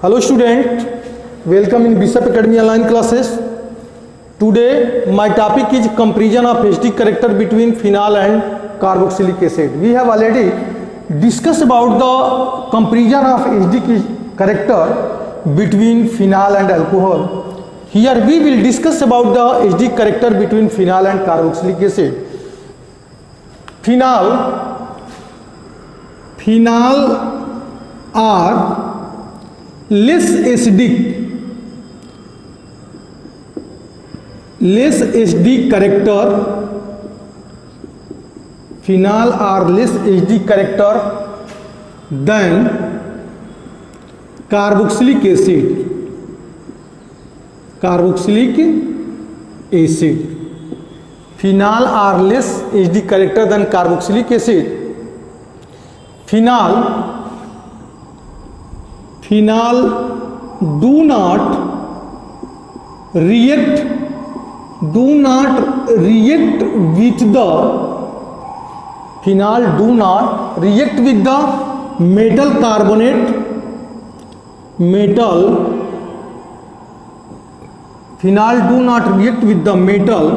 Hello student, welcome in Bishop Academy online classes. Today my topic is comparison of acidic character between phenol and carboxylic acid. We have already discussed about the comparison of acidic character between phenol and alcohol. Here we will discuss about the acidic character between phenol and carboxylic acid. Phenol are less acidic character. Phenol are less acidic character than carboxylic acid. Phenol are less acidic character than carboxylic acid. Phenol do not react with the metal carbonate. Phenol do not react with the metal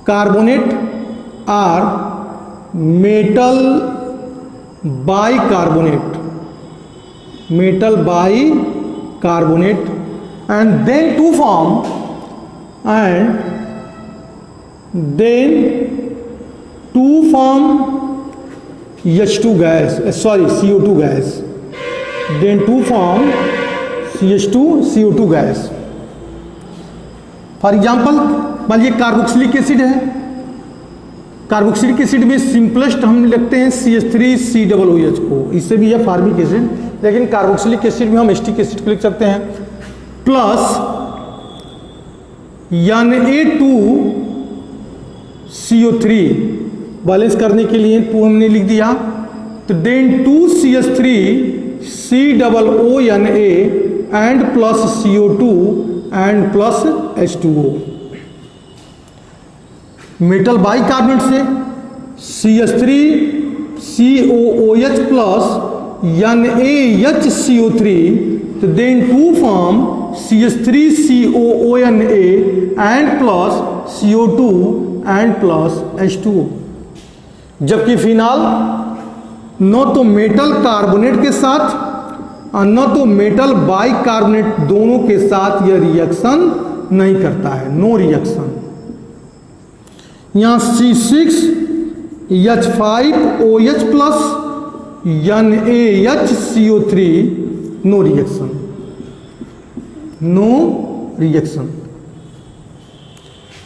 carbonate or metal bicarbonate and then to form CO2 gas. Then to form CO2 gas. For example मान लीजिए carboxylic acid है. Carboxylic acid में simplest हम लिखते हैं CH3COOH को. इससे भी है फार्मिक एसिड, लेकिन कार्बोक्सिलिक एसिड में हम एसिटिक एसिड को लिख सकते हैं. प्लस Na2CO3 बैलेंस करने के लिए 2 हमने लिख दिया. तो then 2CH3COONA and plus CO2 and plus H2O. Metal bicarbonate से CH3COOH प्लस NaHCO3, तो then to form CH3COONA and plus CO2 and plus H2O. जबकि फिनाल न तो मेटल कार्बोनेट के साथ और न तो मेटल बाइकार्बोनेट दोनों के साथ यह रिएक्शन नहीं करता है. No reaction. यहाँ C6H5OH plus NaHCO3 no reaction.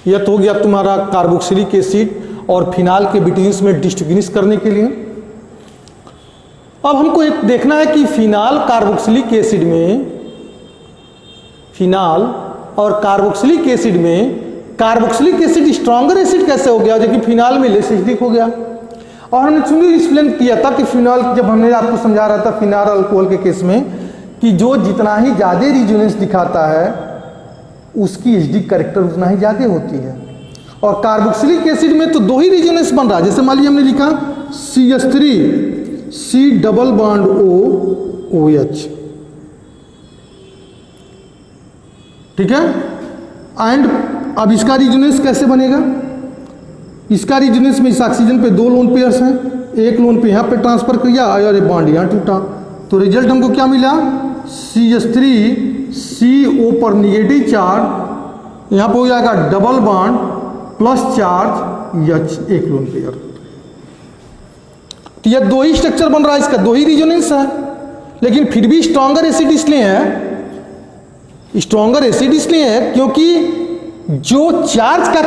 यह तो हो गया तुम्हारा कार्बोक्सिलिक एसिड और फिनाल के बिटवीन में डिस्टिंग्विश करने के लिए. अब हमको एक देखना है कि फिनाल कार्बोक्सिलिक एसिड में, फिनाल और कार्बोक्सिलिक एसिड में कार्बोक्सिलिक एसिड स्ट्रॉन्गर एसिड कैसे हो गया, जो कि फिनाल में लेस एसिडिक हो गया. और हमने चुनी एक्सप्लेन किया था कि फिनाल, जब हमने आपको समझा रहा था फिनाल अल्कोहल के केस में, कि जो जितना ही ज़्यादा रिजोनेंस दिखाता है उसकी एसिडिक कैरेक्टर उतना ही ज़्यादा होती है. और कार्बोक्सिलिक एसिड में तो 2 ही रिजोनेंस बन रहा है. जैसे मान लीजिए हमने लिखा CH3COOH, ठीक है. एंड अब इसका रिजोनेंस कैसे बनेगा? इसका रिजोनेंस में इस ऑक्सीजन पे 2 लोन पेयर्स हैं. एक लोन पे यहाँ पे ट्रांसफर किया और एक बॉन्ड यहाँ टूटा. तो रिजल्ट हमको क्या मिला? CH3CO पर निगेटिव चार्ज, यहाँ पे हो जाएगा double bond plus charge H, एक लोन पेयर. तो यह 2 ही स्ट्रक्चर बन रहा है, इसका 2 ही रिजोनेंस है. लेकिन फिर भी स्ट्रॉन्गर एसिड इसलिए है क्योंकि जो चार्ज का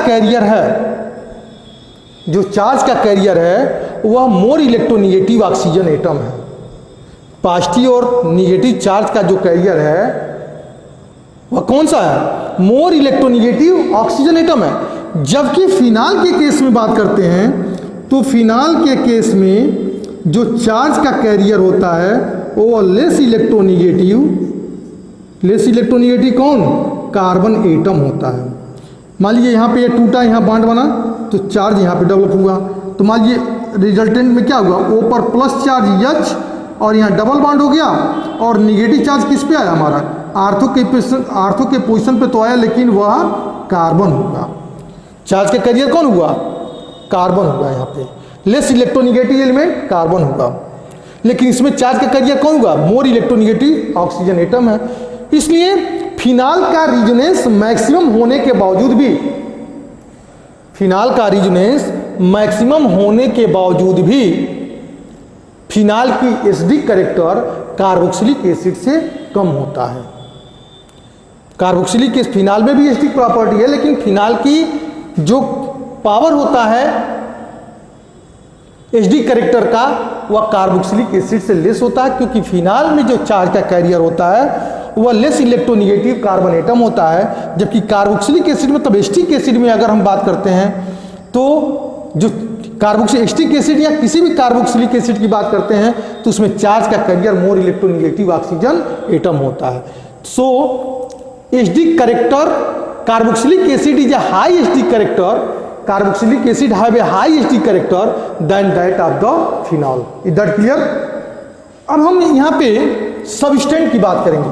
कैरियर है वह मोर इलेक्ट्रोनिगेटिव ऑक्सीजन एटम है. पॉजिटिव और निगेटिव चार्ज का जो कैरियर है वह कौन सा है? मोर इलेक्ट्रोनिगेटिव ऑक्सीजन एटम है. जबकि फिनाल के केस में बात करते हैं तो फिनाल के केस में जो चार्ज का कैरियर होता है वो लेस इलेक्ट्रोनिगेटिव कौन? कार्बन एटम होता है. मान लीजिए यहाँ पे ये टूटा, यहाँ बॉन्ड बना तो चार्ज यहाँ पे डेवलप हुआ. तो मान लीजिए रिजल्टेंट में क्या हुआ? O पर प्लस चार्ज H और यहाँ डबल बॉन्ड हो गया, और निगेटिव चार्ज किस पे आया हमारा, आर्थो के पोजीशन पे तो आया, लेकिन वह कार्बन होगा। चार्ज का कैरियर कौन हुआ, कार्बन होगा। यहाँ पे लेस इलेक्ट्रोनिगेटिव एलिमेंट कार्बन होगा, लेकिन इसमें चार्ज का कैरियर कौन होगा, मोर इलेक्ट्रोनिगेटिव ऑक्सीजन एटम है। इसलिए फिनाल का रेजोनेंस मैक्सिमम होने के बावजूद भी, फिनाल का रेजोनेंस मैक्सिमम होने के बावजूद भी फिनाल की एसिडिक कैरेक्टर कार्बोक्सिलिक एसिड से कम होता है। कार्बोक्सिलिक फिनाल में भी एसिडिक प्रॉपर्टी है, लेकिन फिनाल की जो पावर होता है एसिडिक कैरेक्टर का, वह कार्बोक्सिलिक एसिड से लेस होता है, क्योंकि फिनाल में जो चार्ज का कैरियर होता है वह लेस इलेक्ट्रोनिगेटिव कार्बन एटम होता है, जबकि कार्बोक्सिलिक एसिड मतलब एसिटिक एसिड में अगर हम बात करते हैं तो जो कार्बोक्सिलिक एसिड या किसी भी कार्बोक्सिलिक एसिड की बात करते हैं तो उसमें चार्ज का carrier more electronegative oxygen atom होता है। So acidic character carboxylic acid is a high acidic character, carboxylic acid have a high acidic character than that of the phenol. Is that clear? अब हम यहाँ पे substance की बात करेंगे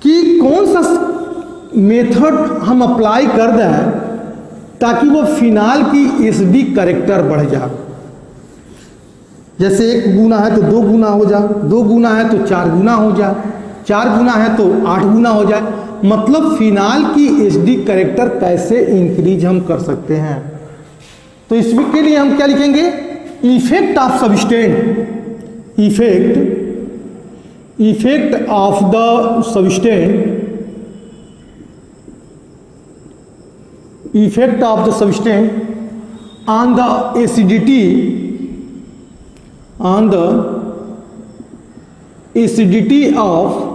कि कौन सा मेथड हम अप्लाई कर दें ताकि वो फिनाल की एसिडिक कैरेक्टर बढ़ जाए। जैसे 1 गुना है तो 2 गुना हो जाए, 2 गुना है तो 4 गुना हो जाए, 4 गुना है तो 8 गुना हो जाए। मतलब फिनाल की एसिडिक कैरेक्टर कैसे इंक्रीज हम कर सकते हैं, तो इसमें के लिए हम क्या लिखेंगे, effect of substance, effect of the substance, effect of the substance on the acidity, on the acidity of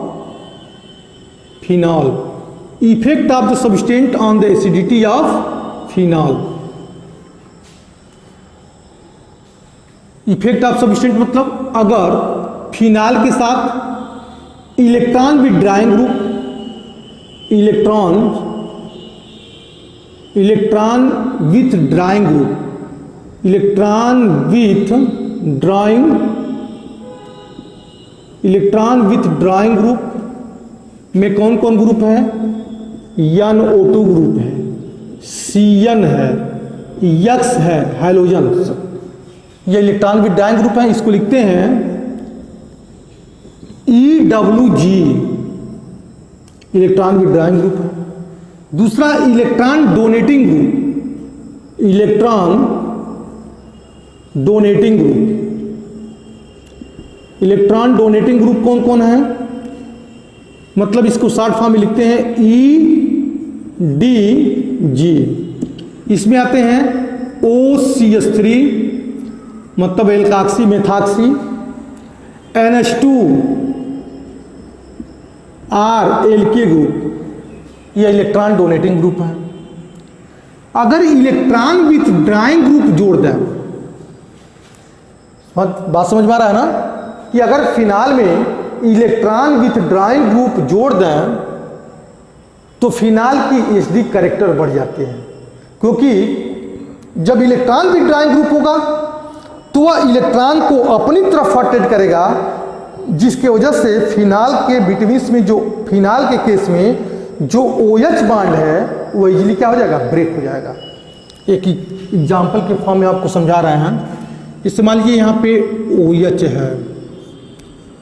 phenol, effect of the substance on the acidity of phenol। Effect of substituent मतलब अगर phenol के साथ electron withdrawing group, electron withdrawing group, electron withdrawing group में कौन कौन group है, NO2 group है, CN है, X है, हैलोजन, ये इलेक्ट्रॉन विथड्राइंग ग्रुप है। इसको लिखते हैं EWG, इलेक्ट्रॉन विथड्राइंग ग्रुप है। दूसरा electron donating group, electron donating group, electron donating group कौन कौन है, मतलब इसको शॉर्ट फॉर्म में लिखते हैं EDG। इसमें आते हैं OCH3 मतलब एल्काक्सी मेथाक्सी, NH2R ग्रुप, ये इलेक्ट्रॉन डोनेटिंग ग्रुप है। अगर इलेक्ट्रॉन विथड्राइंग ग्रुप जोड़ दें, बात समझ में आ रहा है ना, कि अगर फिनाल में इलेक्ट्रॉन विथड्राइंग ग्रुप जोड़ दें तो फिनाल की एसिडिक कैरेक्टर बढ़ जाते हैं, क्योंकि जब इलेक्ट्रॉन विथड्राइंग ग्रुप होगा तो वह इलेक्ट्रॉन को अपनी तरफ अट्रैक्ट करेगा, जिसके वजह से फिनाल के बिटवीन में, जो फिनाल के केस में जो OH बांड है वो इजीली क्या हो जाएगा, ब्रेक हो जाएगा। एक एग्जाम्पल के फॉर्म में आपको समझा रहे हैं। इससे मान लीजिए यहाँ पे OH है,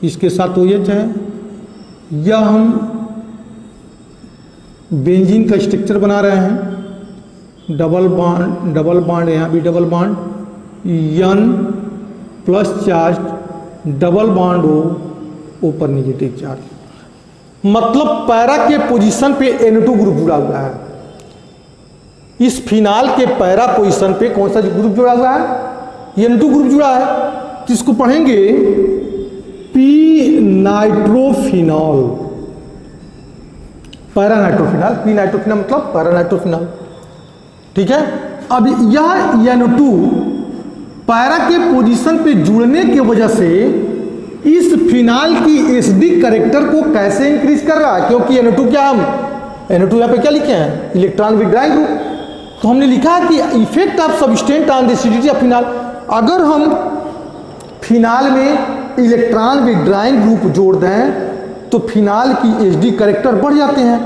इसके साथ OH है, या हम बेंजीन का स्ट्रक्चर बना रहे हैं, डबल बॉन्ड, यहाँ भी double bond, N plus charge, double bond ऊपर निगेटिव चार्ज, मतलब पैरा के पोजीशन पे NO2 ग्रुप जुड़ा हुआ है। इस फिनाल के पैरा पोजीशन पे कौन सा ग्रुप जुड़ा हुआ है, NO2 ग्रुप जुड़ा है, जिसको पढ़ेंगे P-नाइट्रोफिनॉल, पैरानाइट्रोफिनॉल, P-नाइट्रोफिनॉल मतलब पैरानाइट्रोफिनॉल, ठीक है। अब यह NO2 पैरा के पोजीशन पे जुड़ने की वजह से इस फिनाल की एसिडिक कैरेक्टर को कैसे इंक्रीज कर रहा है, क्योंकि NO2 क्या, हम NO2 यहाँ पे क्या लिखे हैं, इलेक्ट्रॉन विथड्राइंग ग्रुप, तो हमने लिखा है कि effect of substituent on the acidity of phenol. अगर हम फिनाल में इलेक्ट्रॉन विथड्राइंग ग्रुप जोड़ दें तो फिनाल की एचडी कैरेक्टर बढ़ जाते हैं।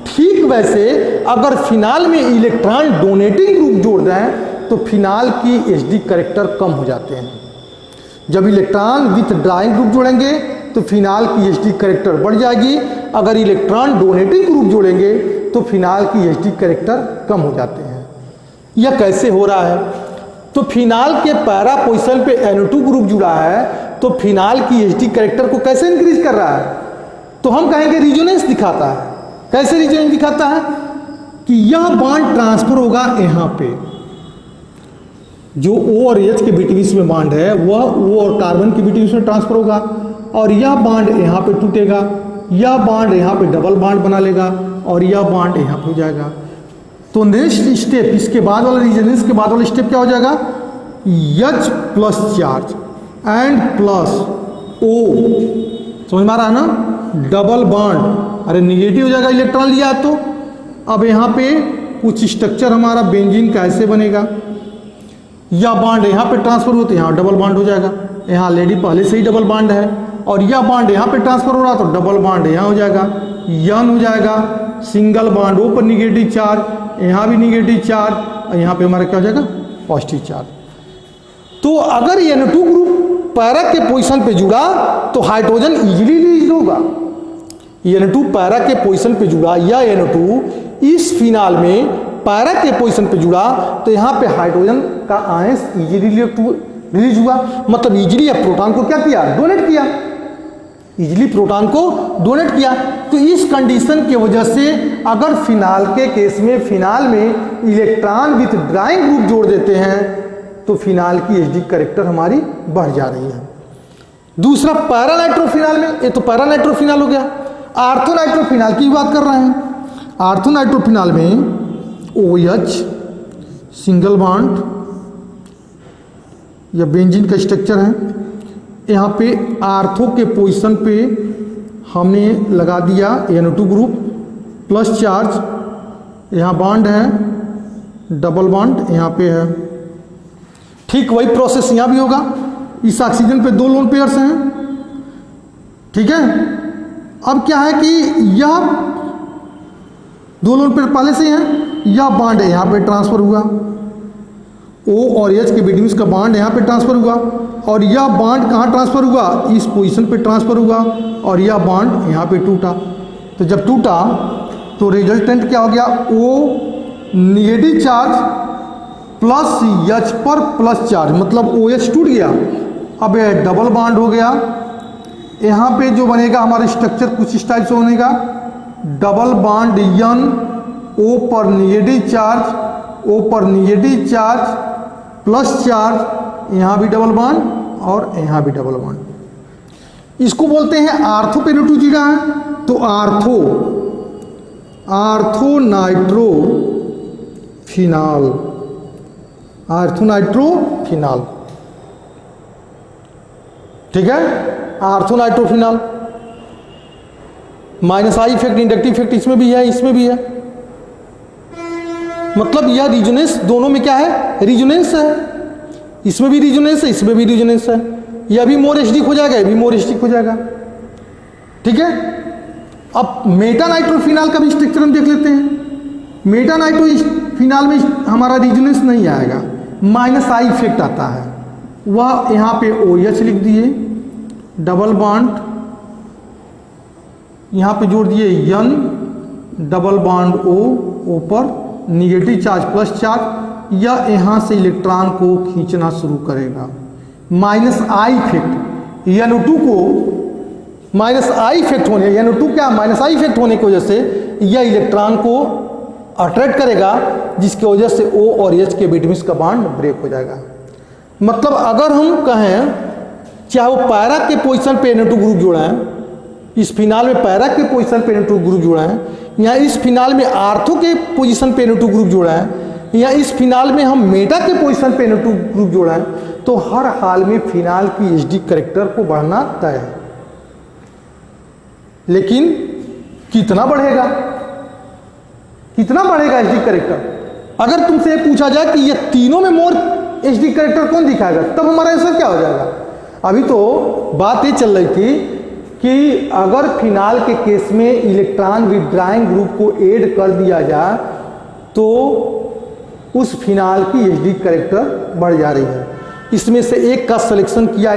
ठीक वैसे अगर फिनाल में इलेक्ट्रॉन डोनेटिंग ग्रुप जोड़ दें तो फिनाल की एचडी कैरेक्टर कम हो जाते हैं। जब इलेक्ट्रॉन विथड्राइंग ग्रुप जोड़ेंगे तो फिनाल की एचडी कैरेक्टर बढ़ जाएगी, अगर इलेक्ट्रॉन डोनेटिंग ग्रुप जोड़ेंगे तो फिनाल की एचडी कैरेक्टर कम हो जाते हैं। यह कैसे हो रहा है? तो फिनाल के पैरा पोजीशन पे NO2 ग्रुप जुड़ा है तो फिनाल की एचडी कैरेक्टर को कैसे इंक्रीज कर रहा है? तो हम कहेंगे रिजोनेंस दिखाता है। कैसे रिजोनेंस दिखाता है? कि यह बॉन्ड ट्रांसफर होगा यहाँ पे, जो O और H के बीटवीन में बॉन्ड है वह O और कार्बन के बीटवीन में ट्रांसफर होगा और यह बॉन्ड यहाँ पे टूटेगा, यह बॉन्ड यहाँ पे डबल बॉन्ड बना लेगा और यह बॉन्ड यहाँ पे हो जाएगा। तो नेक्स्ट स्टेप, इसके बाद वाला रिजोनेंस के बाद वाला स्टेप क्या हो जाएगा? H plus charge and plus O, समझ में आ रहा है ना? डबल बॉन्ड, अरे निगेटिव हो जाएगा इलेक्ट्रॉन लिया तो। अब यहाँ पे कुछ स्ट्रक्चर हमारा बेंजीन का ऐसे बनेगा, यह बॉन्ड यहाँ पे ट्रांसफर होते हैं, यहाँ डबल बॉन्ड हो जाएगा, यहाँ ऑलरेडी पहले से ही डबल बॉन्ड है और यह बॉन्ड यहाँ पे ट्रांसफर हो रहा तो डबल बॉन्ड यहाँ हो जाएगा, यन हो जाएगा, सिंगल बॉन्ड O पर निगेटिव चार्ज, यहाँ भी निगेटिव चार्ज और यहाँ पे हमारा क्या हो जाएगा? Positive charge. तो अगर NO2 ग्रुप पैरा के पोजीशन पे जुड़ा तो हाइड्रोजन इजीली रिलीज होगा। NO2 पैरा के पोजीशन पे जुड़ा या NO2 इस फिनाल में पैरा के पोजीशन पे जुड़ा तो यहाँ पे हाइड्रोजन का आयंस इजीली रिलीज हुआ, मतलब इजीली प्रोटॉन को क्या किया? डोनेट किया, इजीली प्रोटॉन को डोनेट किया। तो इस कंडीशन की वजह से अगर फिनाल के केस में फिनाल में इलेक्ट्रॉन विथड्राइंग ग्रुप जोड़ देते हैं तो फिनाल की एचडी कैरेक्टर हमारी बढ़ जा रही है। दूसरा पैरा नाइट्रोफिनाल में, ये तो पैरा नाइट्रोफिनाल हो गया। आर्थो नाइट्रोफिनाल की बात कर रहे हैं। आर्थो नाइट्रोफिनाल में OH सिंगल बॉन्ड या बेंजीन का स्ट्रक्चर है, यहाँ पे आर्थो के पोजीशन पे हमने लगा दिया NO2 ग्रुप प्लस चार्ज, यहाँ बॉन्ड है, डबल बॉन्ड यहाँ पे है। ठीक वही प्रोसेस यहाँ भी होगा। इस ऑक्सीजन पे 2 लोन पेयर्स हैं, ठीक है। अब क्या है कि यह 2 लोन पेयर पहले से हैं, यह बॉन्ड यहाँ पे ट्रांसफर हुआ, O और H के बीटवीन का बॉन्ड यहाँ पे ट्रांसफर हुआ और यह बॉन्ड कहाँ ट्रांसफर हुआ? इस पोजीशन पे ट्रांसफर हुआ और यह बॉन्ड यहाँ पे टूटा। तो जब टूटा तो रिजल्टेंट क्या हो गया? O negative charge plus H पर प्लस चार्ज, मतलब OH टूट गया, अब यह डबल बॉन्ड हो गया। यहाँ पे जो बनेगा हमारा स्ट्रक्चर कुछ इस टाइप से बनेगा, डबल बॉन्ड यन, O पर निगेटिव चार्ज, O पर निगेटिव चार्ज प्लस चार्ज, यहाँ भी डबल बॉन्ड और यहाँ भी डबल बॉन्ड। इसको बोलते हैं आर्थो पे NO2 जुड़ा है तो आर्थो नाइट्रोफिनाल, आर्थो नाइट्रोफिनाल, ठीक है। Ortho nitrophenol minus I effect, inductive effect इसमें भी है, इसमें भी है, मतलब यह रिजोनेंस दोनों में क्या है? रिजोनेंस है। इसमें भी रिजोनेंस है, इसमें भी रिजोनेंस है। यह भी मोर एसिडिक हो जाएगा, यह भी मोर एसिडिक हो जाएगा, ठीक है। अब मेटा नाइट्रोफिनाल का भी स्ट्रक्चर हम देख लेते हैं। मेटा नाइट्रोफिनाल में हमारा रिजोनेंस नहीं आएगा, माइनस आई इफेक्ट आता है। वह यहाँ पे OH लिख दिए, डबल बॉन्ड यहाँ पे जोड़ दिए यन, डबल बॉन्ड O पर निगेटिव चार्ज प्लस चार्ज, या यहाँ से इलेक्ट्रॉन को खींचना शुरू करेगा। माइनस आई इफेक्ट, NO2 को माइनस आई इफेक्ट होने, NO2 क्या माइनस आई इफेक्ट होने की वजह से यह इलेक्ट्रॉन को अट्रैक्ट करेगा, जिसकी वजह से O और H के बीटवीन का बॉन्ड ब्रेक हो जाएगा। मतलब अगर हम कहें चाहे वो पैरा के पोजीशन पे NO2 ग्रुप जोड़ा है, इस फिनाल में पैरा के पोजीशन पे NO2 ग्रुप जोड़ा है, या इस फिनाल में आर्थो के पोजीशन पे NO2 ग्रुप जोड़ा है, या इस फिनाल में हम मेटा के पोजीशन पे NO2 ग्रुप जोड़ा है, तो हर हाल में फिनाल की एचडी कैरेक्टर को बढ़ना तय है। लेकिन कितना बढ़ेगा, कितना बढ़ेगा एचडी कैरेक्टर? अगर तुमसे पूछा जाए कि ये तीनों में मोर एचडी कैरेक्टर कौन दिखाएगा, तब हमारा आंसर क्या हो जाएगा? अभी तो बात ये चल रही थी कि अगर फिनाल के केस में इलेक्ट्रॉन विथड्राइंग ग्रुप को ऐड कर दिया जाए तो उस फिनाल की एचडी कैरेक्टर बढ़ जा रही है। इसमें से एक का सिलेक्शन किया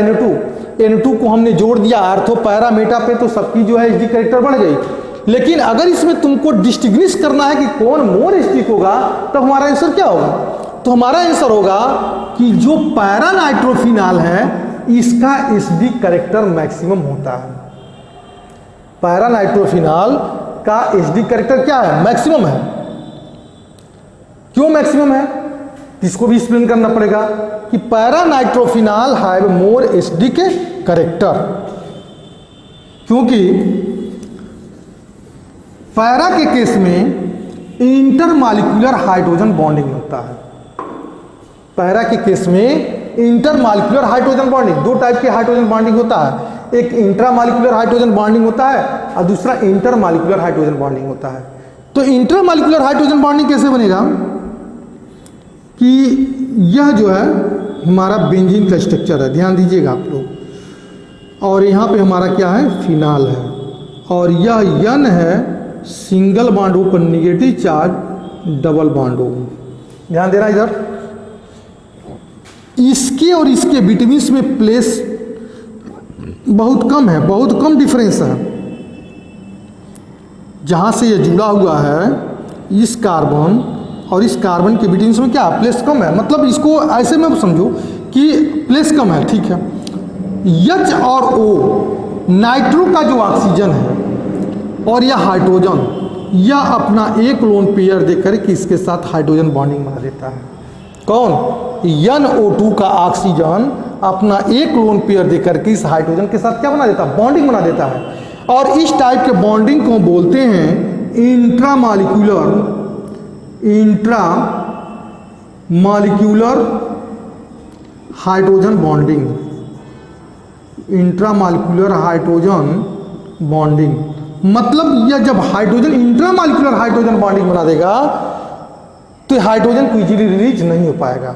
N2 को हमने जोड़ दिया आर्थो पैरा मेटा पे, तो सबकी जो है एचडी कैरेक्टर बढ़ गई। लेकिन अगर इसमें तुमको डिस्टिंग्विश करना है कि कौन मोर एचडी होगा, तो हमारा आंसर क्या होगा? तो हमारा आंसर होगा कि जो पैरा नाइट्रोफिनाल है इसका एचडी कैरेक्टर मैक्सिमम होता है। पैरा नाइट्रोफिनाल का एचडी कैरेक्टर क्या है? मैक्सिमम है। क्यों मैक्सिमम है? इसको भी एक्सप्लेन करना पड़ेगा कि para nitrophenol have more HD के कैरेक्टर, क्योंकि पैरा के केस में इंटरमॉलिक्यूलर हाइड्रोजन बॉन्डिंग होता है। पैरा के केस में इंटरमॉलिक्यूलर हाइड्रोजन बॉन्डिंग, दो टाइप के हाइड्रोजन बॉन्डिंग होता है, एक इंट्रामॉलिक्यूलर हाइड्रोजन बॉन्डिंग होता है और दूसरा इंटरमॉलिक्यूलर हाइड्रोजन बॉन्डिंग होता है। तो इंटरमॉलिक्यूलर हाइड्रोजन बॉन्डिंग कैसे बनेगा कि यह जो है हमारा बेंजीन का स्ट्रक्चर है, ध्यान दीजिएगा आप लोग, और यहाँ पे हमारा क्या है? फिनाल है, और यह यन है सिंगल बॉन्ड ऊपर निगेटिव चार्ज डबल बॉन्ड हो। ध्यान देना इधर, इसके और इसके बिटवीन में प्लेस बहुत कम है, बहुत कम डिफरेंस है। जहाँ से ये जुड़ा हुआ है इस कार्बन और इस कार्बन के बिटवीन में क्या प्लेस कम है, मतलब इसको ऐसे में समझो कि प्लेस कम है, ठीक है। H और O नाइट्रो का जो ऑक्सीजन है और यह हाइड्रोजन, यह अपना एक लोन पेयर देकर के इसके साथ हाइड्रोजन बॉन्डिंग बना देता है। कौन? NO2 का ऑक्सीजन अपना एक लोन पेयर देकर के इस हाइड्रोजन के साथ क्या बना देता है? बॉन्डिंग बना देता है। और इस टाइप के बॉन्डिंग को बोलते हैं intramolecular hydrogen bonding. Intramolecular hydrogen bonding मतलब यह जब हाइड्रोजन इंट्रामॉलिक्यूलर हाइड्रोजन बॉन्डिंग बना देगा तो हाइड्रोजन को इजीली रिलीज नहीं हो पाएगा।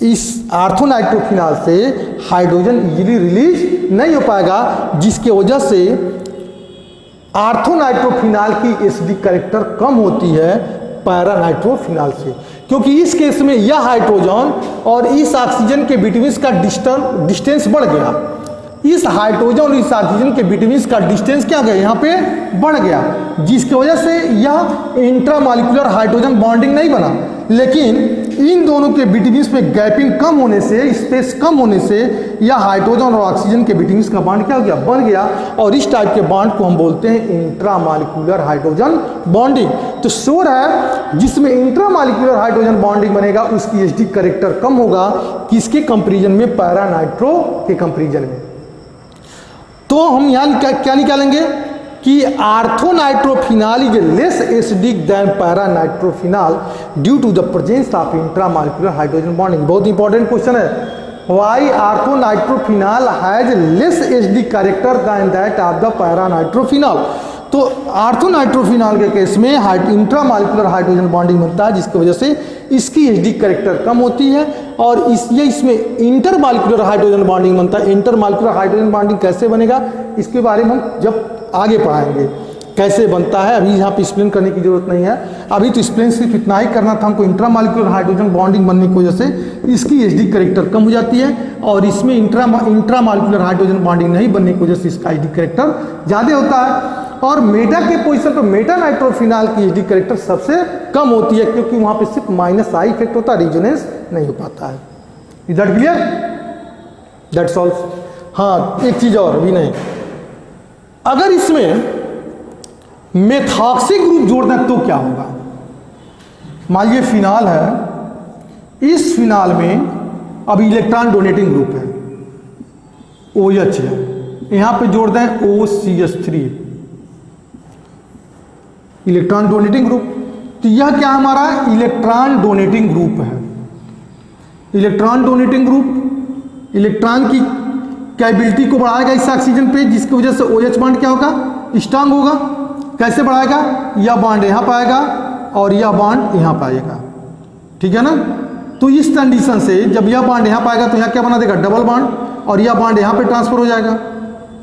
इस आर्थोनाइट्रोफिनाल से हाइड्रोजन इजीली रिलीज नहीं हो पाएगा, जिसके वजह से आर्थोनाइट्रोफिनाल की एसिडिक कैरेक्टर कम होती है पैरानाइट्रोफिनाल से, क्योंकि इस केस में यह हाइड्रोजन और इस ऑक्सीजन के बिटवीन का डिस्टेंस बढ़ गया। इस हाइड्रोजन और इस ऑक्सीजन के बिटवीन का डिस्टेंस क्या गया? यहाँ पे बढ़ गया, जिसकी वजह से यह इंट्रामॉलिक्यूलर हाइड्रोजन बॉन्डिंग नहीं बना। लेकिन इन दोनों के बिटवीन में गैपिंग कम होने से, स्पेस कम होने से यह हाइड्रोजन और ऑक्सीजन के बिटवीन का बॉन्ड क्या हो गया? बढ़ गया। और इस टाइप के बॉन्ड को हम बोलते हैं इंट्रामॉलिक्यूलर हाइड्रोजन बॉन्डिंग। तो श्योर है जिसमें इंट्रामॉलिक्यूलर हाइड्रोजन बॉन्डिंग बनेगा उसकी एसिडिक कैरेक्टर कम होगा, किसके कंपेरिजन में? पैरानाइट्रो के कंपेरिजन में। तो हम यहाँ क्या निकालेंगे कि orthonitrophenol is less acidic than paranitrophenol due to the presence of intramolecular hydrogen bonding. बहुत इंपॉर्टेंट क्वेश्चन है, why orthonitrophenol has less acidic character than that of the paranitrophenol. तो आर्थोनाइट्रोफिनाल के केस में इंट्रामॉलिक्यूलर हाइड्रोजन बॉन्डिंग बनता है, जिसकी वजह से इसकी एसिडिक कैरेक्टर कम होती है, और इसलिए इसमें इंटरमॉलिक्यूलर हाइड्रोजन बॉन्डिंग बनता है। इंटरमॉलिक्यूलर हाइड्रोजन बॉन्डिंग कैसे बनेगा इसके बारे में हम जब आगे पढ़ाएंगे कैसे बनता है, अभी यहाँ पे एक्सप्लेन करने की जरूरत नहीं है। अभी तो एक्सप्लेन सिर्फ इतना ही करना था हमको, इंट्रामॉलिक्यूलर हाइड्रोजन बॉन्डिंग बनने की वजह से इसकी एसिडिक कैरेक्टर कम हो जाती है, और इसमें इंट्रामॉलिक्यूलर हाइड्रोजन बॉन्डिंग नहीं बनने की वजह से इसका एसिडिक कैरेक्टर ज़्यादा होता है। और मेटा के पोजीशन पर मेटा नाइट्रोफिनाल की एसिडिक कैरेक्टर सबसे कम होती है, क्योंकि वहाँ पे सिर्फ -I इफेक्ट होता है, रेजोनेंस नहीं हो पाता है। Is that clear? That's all. हाँ, एक चीज़ और भी नहीं, अगर इसमें मेथॉक्सी ग्रुप जोड़ दें तो क्या होगा? मान लीजिए फिनाल है, इस फिनाल में अब इलेक्ट्रॉन डोनेटिंग ग्रुप है, OH है, यहाँ पे जोड़ दें OCH3 इलेक्ट्रॉन डोनेटिंग ग्रुप। तो यह क्या हमारा इलेक्ट्रॉन डोनेटिंग ग्रुप है। इलेक्ट्रॉन डोनेटिंग ग्रुप इलेक्ट्रॉन की कैपेबिलिटी को बढ़ाएगा इस ऑक्सीजन पे, जिसकी वजह से OH बॉन्ड क्या होगा? स्ट्रांग होगा। कैसे बढ़ाएगा? यह बॉन्ड यहाँ पाएगा और यह बॉन्ड यहाँ पाएगा, ठीक है ना। तो इस कंडीशन से जब यह बॉन्ड यहाँ पाएगा तो यहाँ क्या बना देगा, डबल बॉन्ड, और यह बॉन्ड यहाँ पे ट्रांसफर हो जाएगा,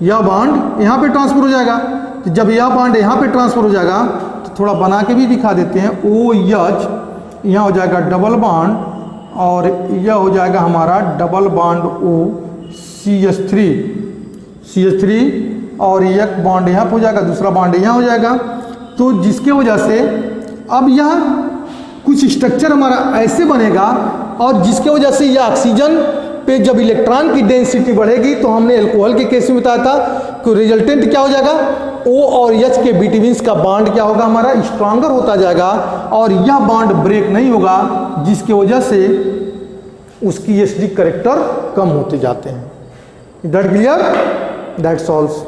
यह बॉन्ड यहाँ पे ट्रांसफर हो जाएगा। तो जब यह बॉन्ड यहाँ पे ट्रांसफर हो जाएगा तो थोड़ा बना के भी दिखा देते हैं, OH यहाँ हो जाएगा डबल बॉन्ड, और यह हो जाएगा हमारा डबल बॉन्ड O CH3, और एक बॉन्ड यहाँ पे हो जाएगा, दूसरा बॉन्ड यहाँ हो जाएगा। तो जिसके वजह से अब यह कुछ स्ट्रक्चर हमारा ऐसे बनेगा, और जिसके वजह से यह ऑक्सीजन पे जब इलेक्ट्रॉन की डेंसिटी बढ़ेगी, तो हमने अल्कोहल के केस में बताया था कि रिजल्टेंट क्या हो जाएगा, O और H के बिटवीन्स का बॉन्ड क्या होगा हमारा, स्ट्रांगर होता जाएगा, और यह बॉन्ड ब्रेक नहीं होगा, जिसकी वजह से उसकी एसिडिक कैरेक्टर कम होते जाते हैं। That clear, that solves.